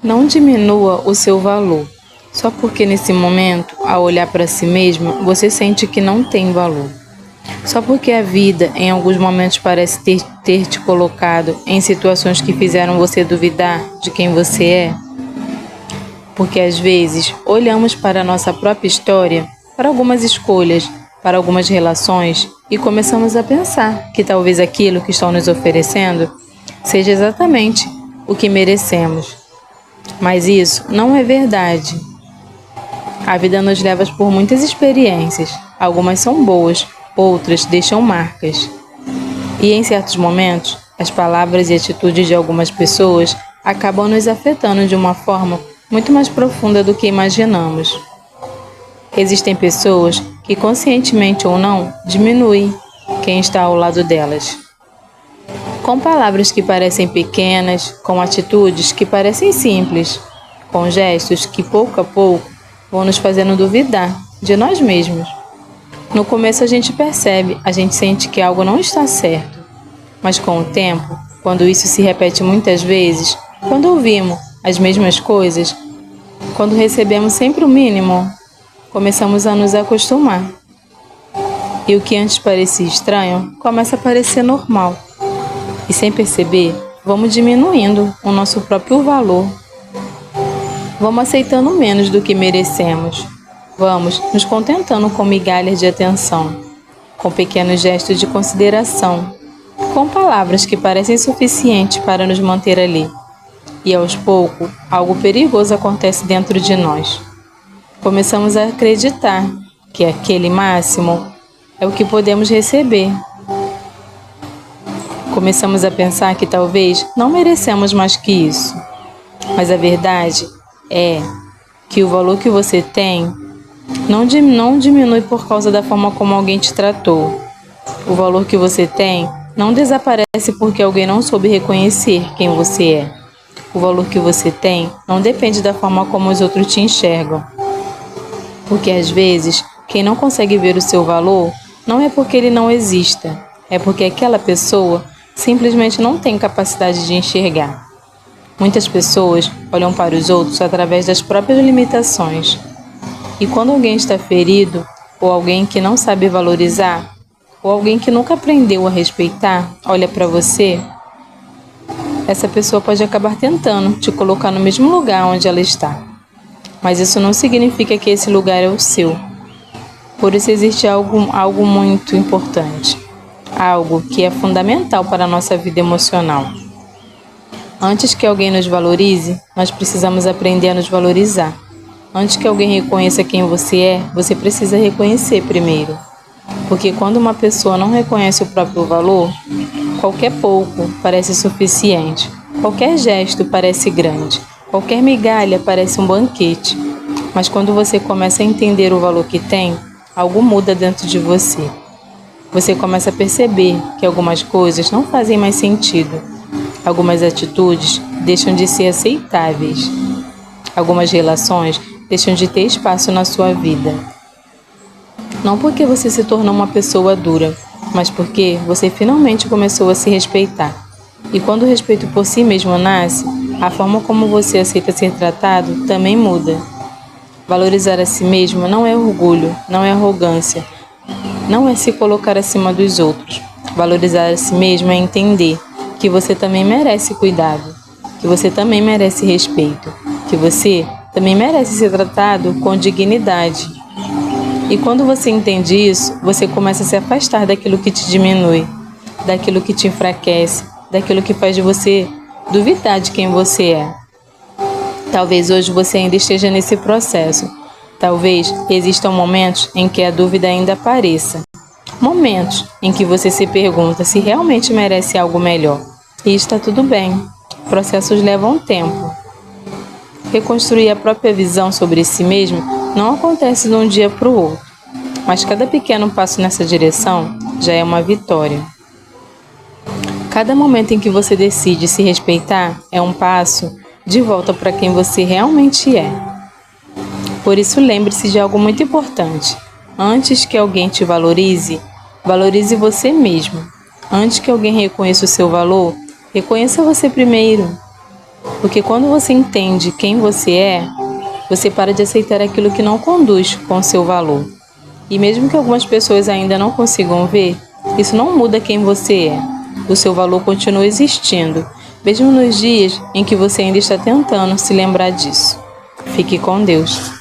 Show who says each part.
Speaker 1: Não diminua o seu valor, só porque nesse momento, ao olhar para si mesma, você sente que não tem valor. Só porque a vida, em alguns momentos, parece ter te colocado em situações que fizeram você duvidar de quem você é. Porque às vezes olhamos para a nossa própria história, para algumas escolhas, para algumas relações e começamos a pensar que talvez aquilo que estão nos oferecendo seja exatamente o que merecemos. Mas isso não é verdade. A vida nos leva por muitas experiências. Algumas são boas, outras deixam marcas. E em certos momentos, as palavras e atitudes de algumas pessoas acabam nos afetando de uma forma muito mais profunda do que imaginamos. Existem pessoas que, conscientemente ou não, diminuem quem está ao lado delas. Com palavras que parecem pequenas, com atitudes que parecem simples, com gestos que pouco a pouco vão nos fazendo duvidar de nós mesmos. No começo a gente percebe, a gente sente que algo não está certo. Mas com o tempo, quando isso se repete muitas vezes, quando ouvimos as mesmas coisas, quando recebemos sempre o mínimo, começamos a nos acostumar. E o que antes parecia estranho, começa a parecer normal. E sem perceber, vamos diminuindo o nosso próprio valor. Vamos aceitando menos do que merecemos. Vamos nos contentando com migalhas de atenção, com pequenos gestos de consideração, com palavras que parecem suficientes para nos manter ali. E aos poucos, algo perigoso acontece dentro de nós. Começamos a acreditar que aquele máximo é o que podemos receber. Começamos a pensar que talvez não merecemos mais que isso. Mas a verdade é que o valor que você tem não diminui por causa da forma como alguém te tratou. O valor que você tem não desaparece porque alguém não soube reconhecer quem você é. O valor que você tem não depende da forma como os outros te enxergam. Porque às vezes, quem não consegue ver o seu valor não é porque ele não exista, é porque aquela pessoa simplesmente não tem capacidade de enxergar. Muitas pessoas olham para os outros através das próprias limitações. E quando alguém está ferido, ou alguém que não sabe valorizar, ou alguém que nunca aprendeu a respeitar, olha para você, essa pessoa pode acabar tentando te colocar no mesmo lugar onde ela está. Mas isso não significa que esse lugar é o seu. Por isso existe algo muito importante, algo que é fundamental para a nossa vida emocional. Antes que alguém nos valorize, nós precisamos aprender a nos valorizar. Antes que alguém reconheça quem você é, você precisa reconhecer primeiro. Porque quando uma pessoa não reconhece o próprio valor, qualquer pouco parece suficiente, qualquer gesto parece grande, qualquer migalha parece um banquete. Mas quando você começa a entender o valor que tem, algo muda dentro de você. Você começa a perceber que algumas coisas não fazem mais sentido. Algumas atitudes deixam de ser aceitáveis. Algumas relações deixam de ter espaço na sua vida. Não porque você se tornou uma pessoa dura, mas porque você finalmente começou a se respeitar. E quando o respeito por si mesmo nasce, a forma como você aceita ser tratado também muda. Valorizar a si mesmo não é orgulho, não é arrogância, não é se colocar acima dos outros. Valorizar a si mesmo é entender que você também merece cuidado, que você também merece respeito, que você também merece ser tratado com dignidade. E quando você entende isso, você começa a se afastar daquilo que te diminui, daquilo que te enfraquece, daquilo que faz de você duvidar de quem você é. Talvez hoje você ainda esteja nesse processo. Talvez existam momentos em que a dúvida ainda apareça. Momentos em que você se pergunta se realmente merece algo melhor. E está tudo bem. Processos levam tempo. Reconstruir a própria visão sobre si mesmo não acontece de um dia para o outro. Mas cada pequeno passo nessa direção já é uma vitória. Cada momento em que você decide se respeitar é um passo de volta para quem você realmente é. Por isso, lembre-se de algo muito importante. Antes que alguém te valorize, valorize você mesmo. Antes que alguém reconheça o seu valor, reconheça você primeiro. Porque quando você entende quem você é, você para de aceitar aquilo que não conduz com o seu valor. E mesmo que algumas pessoas ainda não consigam ver, isso não muda quem você é. O seu valor continua existindo, mesmo nos dias em que você ainda está tentando se lembrar disso. Fique com Deus.